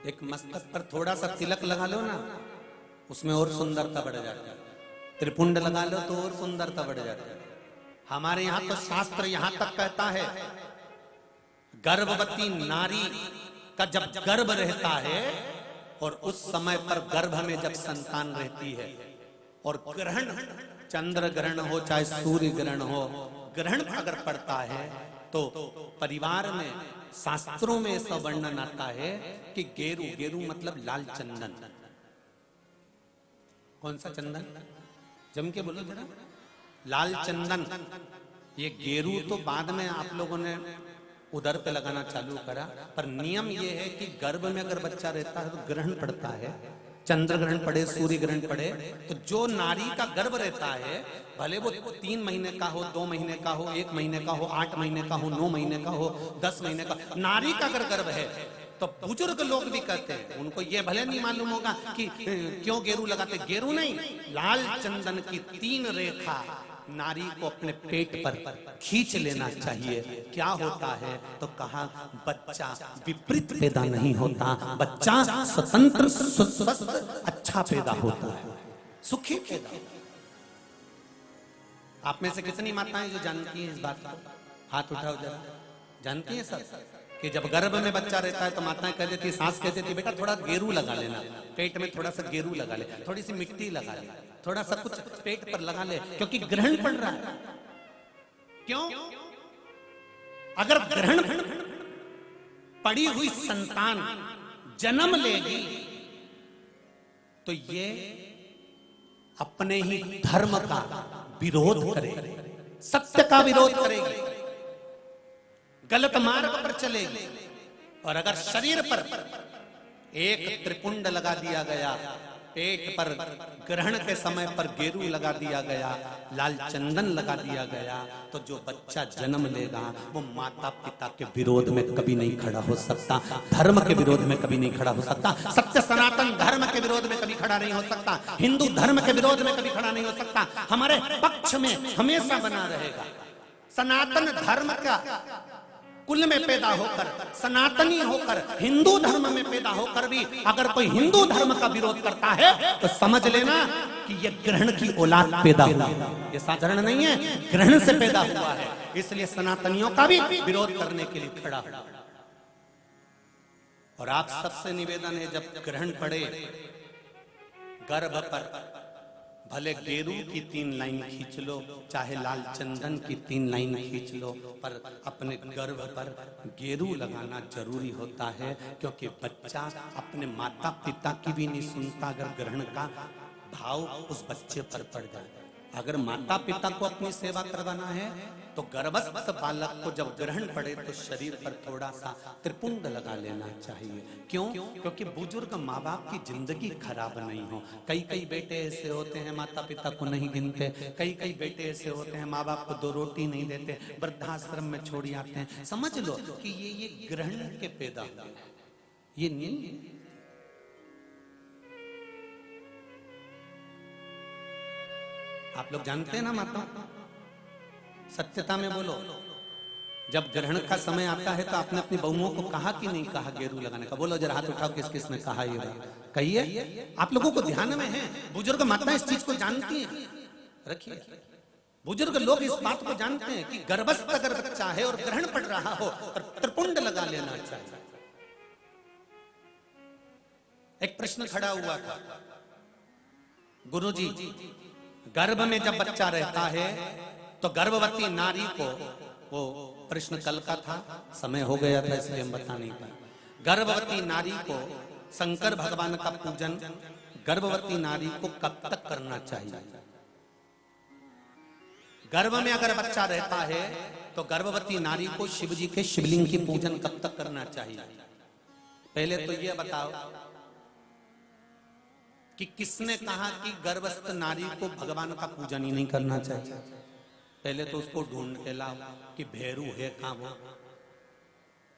एक मस्तक पर थोड़ा सा तिलक लगा लो ना, उसमें और सुंदरता बढ़ जाती है। त्रिपुंड लगा लो तो और सुंदरता बढ़ जाती है। हमारे यहाँ तो शास्त्र यहाँ तक कहता है, गर्भवती नारी का जब गर्भ रहता है और उस समय पर गर्भ में जब संतान रहती है और ग्रहण, चंद्र ग्रहण हो चाहे सूर्य ग्रहण हो, ग्रहण अगर पड़ता है तो परिवार में शास्त्रों में ऐसा वर्णन आता है कि गेरू, गेरू मतलब लाल चंदन। कौन सा चंदन? जम के बोलो जरा। लाल चंदन। ये गेरू तो बाद में आप लोगों ने उधर पे लगाना चालू करा, पर नियम ये है कि गर्भ में अगर बच्चा रहता है तो ग्रहण पड़ता है, चंद्र ग्रहण पड़े, सूर्य ग्रहण पड़े, तो जो नारी का गर्भ रहता है, भले वो 3 महीने का हो, 2 महीने का हो, 1 महीने का हो, 8 महीने का हो, 9 महीने का हो, 10 महीने का, नारी का अगर गर्भ है तो बुजुर्ग लोग भी कहते हैं, उनको ये भले नहीं मालूम होगा कि क्यों गेरू लगाते। गेरू नहीं, लाल चंदन की 3 रेखा नारी को अपने पेट पर खींच लेना चाहिए। क्या होता है तो कहा, बच्चा विपरीत पैदा नहीं होता, बच्चा स्वतंत्र स्वस्थ अच्छा पैदा होता है, सुखी पैदा। आप में से कितनी माताएं जो जानती हैं इस बात को? हाथ उठाओ जरा। जानती हैं सब कि जब गर्भ में बच्चा रहता है तो माताएं कह देती, सास कह देती, बेटा थोड़ा गेरू लगा लेना, पेट में थोड़ा सा गेरू लगा ले, थोड़ी सी मिट्टी लगा ले, थोड़ा सा कुछ पेट पर लगा ले, क्योंकि ग्रहण पड़ रहा है। क्यों? अगर ग्रहण पड़ी हुई संतान जन्म लेगी तो ये अपने ही धर्म का विरोध करेगी, सत्य का विरोध करेगी, गलत मार्ग पर चलेगी। और अगर शरीर पर एक त्रिपुंड लगा दिया गया, पेट पर ग्रहण के समय पर गेरू लगा दिया गया, लाल चंदन लगा दिया गया, तो जो बच्चा जन्म लेगा वो माता पिता के विरोध में कभी नहीं खड़ा हो सकता, धर्म के विरोध में कभी नहीं खड़ा हो सकता, सत्य सनातन धर्म के विरोध में कभी खड़ा नहीं हो सकता, हिंदू धर्म के विरोध में कभी खड़ा नहीं हो सकता, हमारे पक्ष में हमेशा बना रहेगा। सनातन धर्म का कुल में पैदा होकर, सनातनी होकर, हिंदू धर्म में पैदा होकर भी अगर कोई हिंदू धर्म का विरोध करता है तो समझ लेना कि यह ग्रहण की औलाद पैदा हुआ है, ये साधारण नहीं है, ग्रहण से पैदा हुआ है। इसलिए सनातनियों का भी विरोध करने के लिए खड़ा हुआ। और आप सबसे निवेदन है, जब ग्रहण पड़े गर्भ पर, भले गेरू की 3 लाइन खींच लो, चाहे लाल चंदन की 3 लाइन खींच लो, पर अपने गर्भ पर गेरू लगाना जरूरी होता है, क्योंकि बच्चा अपने माता पिता की भी नहीं सुनता अगर ग्रहण का भाव उस बच्चे पर पड़ जाए। अगर माता पिता को अपनी सेवा करवाना है तो गर्भस्थ बालक को जब ग्रहण पड़े तो शरीर पर थोड़ा सा त्रिपुंड लगा लेना चाहिए। क्यों? क्योंकि बुजुर्ग माँ बाप की जिंदगी खराब नहीं हो। कई कई बेटे ऐसे होते हैं माता पिता को नहीं गिनते, कई कई बेटे ऐसे होते हैं माँ बाप को 2 रोटी नहीं देते, वृद्धाश्रम में छोड़ आते हैं। समझ लो कि ये ग्रहण के पैदा हुए, ये नहीं। आप लोग जानते हैं ना माता, सत्यता में बोलो, जब ग्रहण का समय आता है तो आपने अपनी बहुओं को कहा कि नहीं कहा गेरू लगाने का? बोलो जरा, हाथ उठाओ, किस किस ने कहा ये बात? कहिए। आप लोगों को ध्यान में है, बुजुर्ग माता इस चीज को जानती हैं। रखिए, बुजुर्ग लोग इस बात को जानते हैं कि गर्भस्थ अगर बच्चा है और ग्रहण पड़ रहा हो तो त्रिपुंड लगा लेना चाहिए। एक प्रश्न खड़ा हुआ था, गुरुजी गर्भ में जब बच्चा रहता है तो गर्भवती नारी को, वो प्रश्न कल का था, समय हो गया था इसलिए हम बता नहीं पाए, गर्भवती नारी को शंकर भगवान का पूजन गर्भवती नारी को कब तक करना चाहिए? गर्भ में अगर बच्चा रहता है तो गर्भवती नारी को शिव जी के शिवलिंग की पूजन कब तक करना चाहिए? पहले तो यह बताओ कि किसने कहा कि गर्भस्थ नारी को भगवान का पूजन ही नहीं करना चाहिए? पहले तो उसको ढूंढ के लाओ कि भैरू है कहां, वो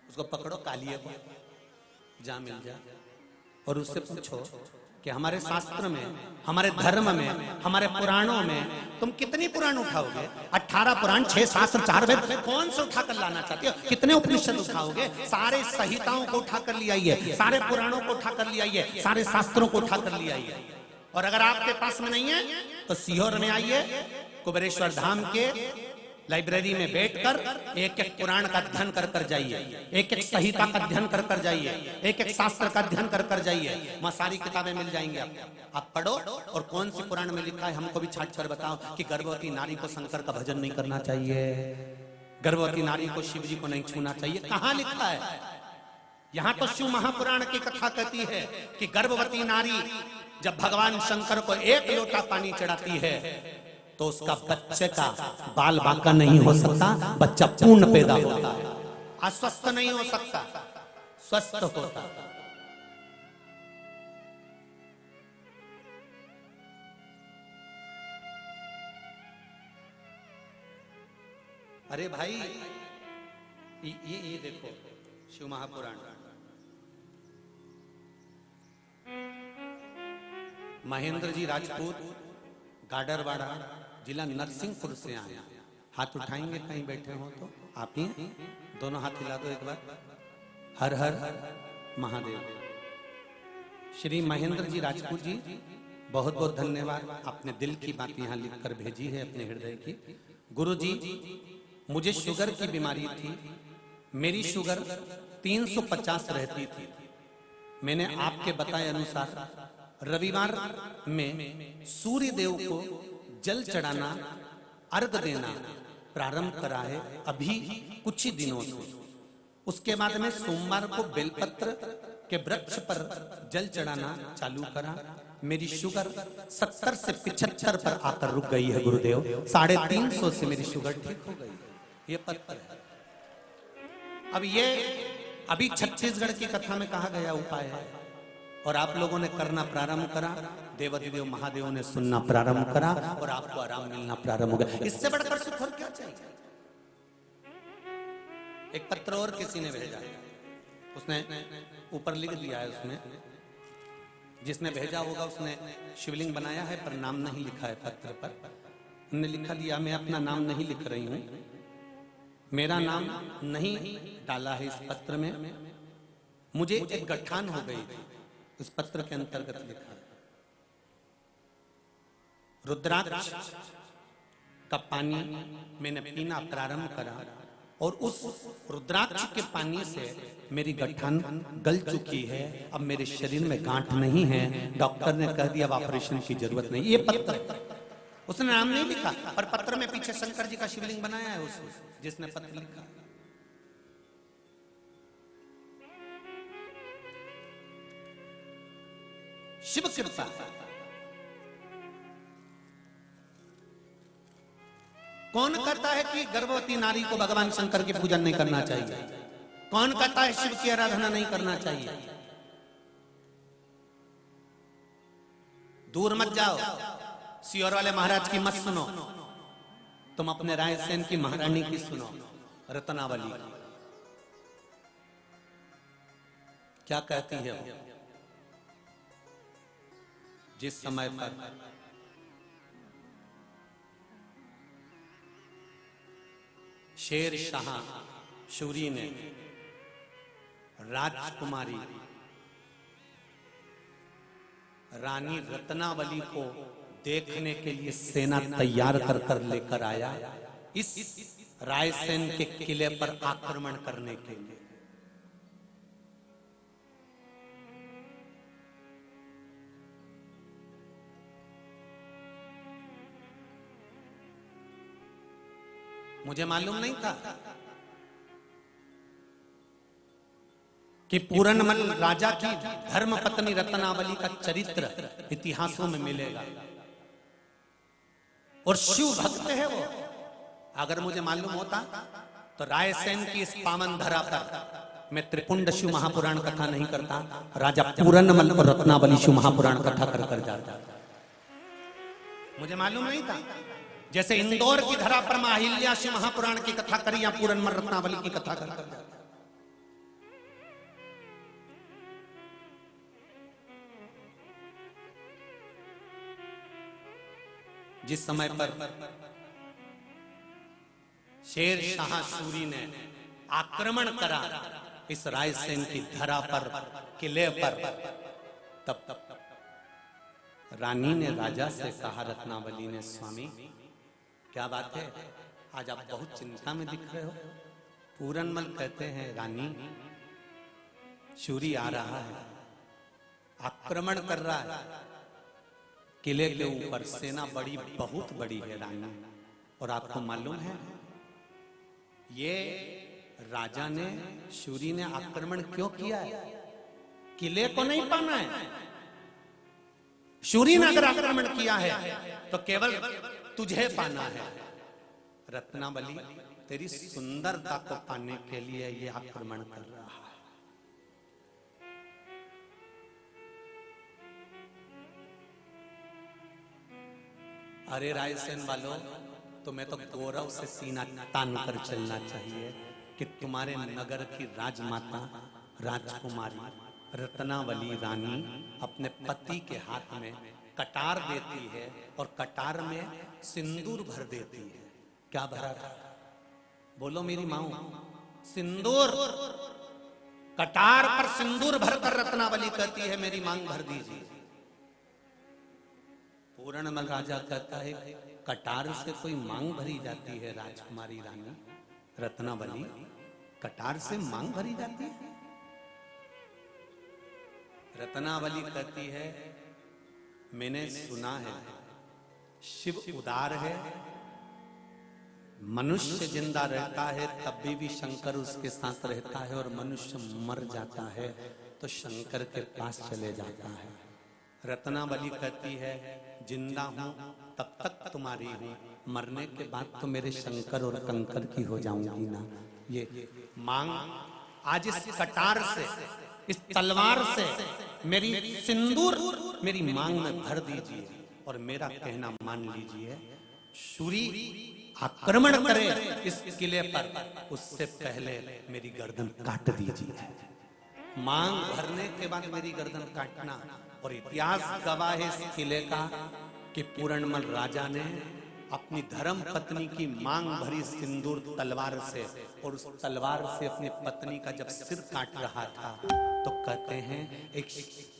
उसको पकड़ो, कालिए को जा मिल जा, और उससे पूछो कि हमारे शास्त्र में, हमारे धर्म में, हमारे पुराणों में तुम कितनी पुराण उठाओगे? 18 पुराण, 6 शास्त्र, 4 वेद, कौन से उठाकर लाना चाहते हो? कितने उपनिषद उठाओगे? सारे संहिताओं को उठाकर ले आइए, सारे पुराणों को उठाकर ले आइए, सारे शास्त्रों को उठाकर ले आइए। और अगर आपके पास में नहीं है तो सीहोर में आइए, कुबेरेश्वर धाम के लाइब्रेरी में बैठकर एक एक पुराण का अध्ययन कर कर जाइए, एक एक संहिता का अध्ययन कर कर जाइए, एक एक शास्त्र का अध्ययन कर कर जाइए। वहां सारी किताबें मिल जाएंगी आपको, आप पढ़ो। और कौन सी पुराण में लिखा है हमको भी छाट कर बताओ कि गर्भवती नारी को शंकर का भजन नहीं करना चाहिए, गर्भवती नारी को शिव जी को नहीं छूना चाहिए? कहां लिखा है? यहां तो शिव महापुराण की कथा कहती है कि गर्भवती नारी जब भगवान शंकर को 1 लोटा पानी चढ़ाती है तो उसका बच्चे का बाल बांका नहीं हो सकता, बच्चा पूर्ण पैदा होता है, अस्वस्थ नहीं हो सकता, स्वस्थ होता। अरे भाई ये देखो शिव महापुराण, महेंद्र जी राजपूत, गाडरवाड़ा, जिला नरसिंहपुर से आए। हाथ उठाएंगे कहीं बैठे हो तो? आप ही दोनों हाथ हिला दो एक बार। हर हर महादेव। श्री महेंद्र जी राजपूत जी, बहुत बहुत धन्यवाद, आपने दिल की बात यहाँ लिखकर भेजी है अपने हृदय की। गुरु जी, मुझे शुगर की बीमारी थी, मेरी शुगर 350 रहती थी। मैंने आपके बताए अनुसार रविवार में सूर्य देव को जल चढ़ाना, अर्घ देना प्रारंभ करा है अभी कुछ ही दिनों से। उसके बाद में सोमवार को बेलपत्र के वृक्ष पर जल चढ़ाना चालू करा। मेरी शुगर 70 से 75 पर आकर रुक गई है गुरुदेव। 350 से मेरी शुगर ठीक हो गई। ये पत्थर है। अब ये अभी छत्तीसगढ़ की कथा में कहा गया उपाय है और आप लोगों ने करना प्रारंभ करा, देवाधिदेव महादेव ने सुनना प्रारंभ करा और आपको आराम मिलना प्रारंभ हो गया। इससे बढ़कर सुख और क्या चाहिए? एक पत्र और किसी ने भेजा, उसने ऊपर लिख दिया है, उसमें जिसने भेजा होगा उसने शिवलिंग बनाया है पर नाम नहीं लिखा है पत्र पर। उन्होंने लिखा दिया, मैं अपना नाम नहीं लिख रही हूं, मेरा नाम नहीं डाला है इस पत्र में, मुझे एक गठान हो गई थी, उस पत्र के अंतर्गत लिखा है। रुद्राक्ष का पानी मैंने पीना प्रारंभ करा और उस रुद्राक्ष के पानी से मेरी गठान गल चुकी है। अब मेरे शरीर में गांठ नहीं है, डॉक्टर ने कह दिया ऑपरेशन की जरूरत नहीं। ये पत्र, उसने नाम नहीं लिखा और पत्र में पीछे शंकर जी का शिवलिंग बनाया है उस जिसने पत्र लिखा। शिव कृपा। कौन कहता है कि गर्भवती नारी को भगवान शंकर की पूजन नहीं करना चाहिए? कौन कहता है शिव की आराधना नहीं करना चाहिए? दूर मत जाओ, सियोर वाले महाराज की मत सुनो, तुम अपने रायसेन की महारानी की सुनो, रत्नावली। क्या कहती है वो? जिस समय पर शेर शाह शूरी ने राजकुमारी रानी रत्नावली को देखने के लिए सेना तैयार कर कर लेकर आया इस रायसेन के किले पर आक्रमण करने के लिए। मुझे मालूम नहीं था कि पूरनमल राजा की धर्मपत्नी रत्नावली का चरित्र इतिहासों में मिलेगा और शिव भक्त है वो। अगर मुझे मालूम होता तो रायसेन की इस पावन धरा पर मैं त्रिपुंड शिव महापुराण कथा नहीं करता, राजा पूरनमल और रत्नावली शिव महापुराण कथा कर कर जाता। मुझे मालूम नहीं था। जैसे इंदौर की धरा पर माहिल्या शिव महापुराण की कथा करी या पूरनमल रत्नावली की कथा कर कर जाता। जिस समय पर शेर शाह सूरी ने आक्रमण करा इस रायसेन की धरा पर, किले पर, तब रानी ने राजा से कहा, रत्नावली ने, स्वामी क्या बात है, आज आप बहुत चिंता में दिख रहे हो। पूरनमल कहते हैं, रानी शूरी आ रहा है, आक्रमण कर रहा है किले के ऊपर, सेना बड़ी बहुत बड़ी है रानी। और आपको मालूम है ये राजा ने, शूरी ने आक्रमण क्यों किया है? किले को नहीं पाना है। शूरी ने अगर आक्रमण किया है तो केवल तुझे पाना है। रत्नावली तेरी सुंदरता को पाने के लिए ये आक्रमण कर रहा है। अरे रायसेन वालों, तुम्हें तो गौरव से सीना तान कर चलना चाहिए कि तुम्हारे नगर की राजमाता राजकुमारी रत्नावली रानी अपने पति के हाथ में कटार देती है और कटार में सिंदूर भर देती है। क्या भरा था? बोलो मेरी माँ। सिंदूर। कटार पर सिंदूर भरकर रत्नावली कहती है, मेरी मांग भर दीजिए। पूरणमल राजा कहता है, कटार से कोई मांग भरी जाती है राजकुमारी रानी रत्नावली? कटार से मांग भरी जाती है? रत्नावली कहती है, मैंने सुना है शिव उदार है, मनुष्य जिंदा रहता है तब भी शंकर उसके साथ रहता है, और मनुष्य मर जाता है तो शंकर के पास चले जाता है। रत्नावली कहती है, जिंदा हूं तब तक तुम्हारी हूं, मरने के बाद तो मेरे शंकर और कंकर की हो जाऊंगी ना। ये मांग आज इस कटार से, इस तलवार से मेरी सिंदूर मेरी मांग में भर दीजिए और मेरा कहना मान लीजिए। शूरी आक्रमण करे इस किले पर, उससे पहले मेरी गर्दन काट दीजिए। मांग भरने के बाद मेरी गर्दन काटना। और इतिहास गवाह है इस किले का कि पूरणमल राजा ने अपनी धर्म पत्नी की मांग भरी सिंदूर तलवार से, और उस तलवार से अपनी पत्नी का जब सिर काट रहा था तो कहते हैं एक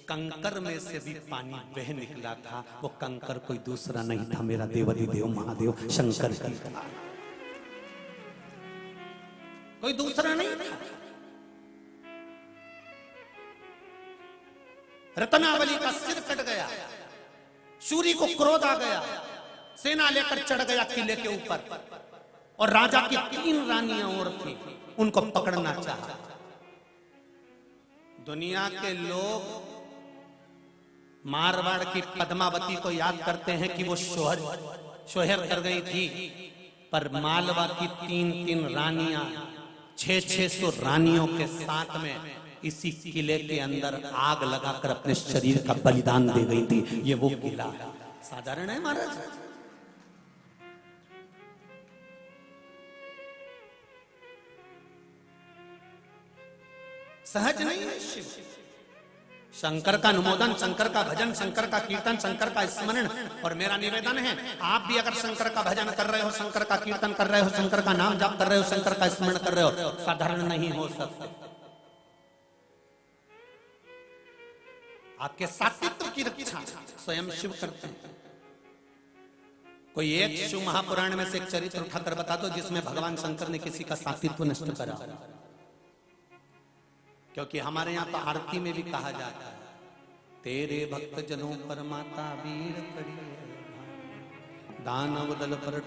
कंकर में से भी पानी बह निकला था। वो कंकर कोई दूसरा नहीं था, मेरा देवाधिदेव महादेव शंकर ही था, कोई दूसरा नहीं था। रत्नावली का सिर कट गया, शूरी को क्रोध आ गया, सेना लेकर चढ़ गया किले के ऊपर, और राजा की 3 रानियां और थी, उनको पकड़ना चाहा। दुनिया के लोग मारवाड़ की पद्मावती को याद करते हैं कि वो शोहर कर गई थी, पर मालवा की 3-3 रानियां 600 रानियों के साथ में इसी किले के अंदर आग लगाकर अपने शरीर का बलिदान दे गई थी। ये वो किला है, साधारण है महाराज। सहज नहीं है शिव। शंकर का अनुमोदन, शंकर का भजन, शंकर का कीर्तन, शंकर का स्मरण। और मेरा निवेदन है, आप भी अगर शंकर का भजन कर रहे हो, शंकर का कीर्तन कर रहे हो, शंकर का नाम जाप कर रहे हो, शंकर का स्मरण कर रहे हो, साधारण नहीं हो सकते। आपके सात्वित्व की रक्षा स्वयं शिव करते हैं। कोई एक शिव महापुराण में से एक चरित्र उठाकर बता दो जिसमें भगवान शंकर ने किसी का सात्वित्व नष्ट करा। क्योंकि हमारे यहाँ तो आरती में भी कहा जाता है, तेरे भक्त जनों पर माता वीर पड़ी है, दानव दल पर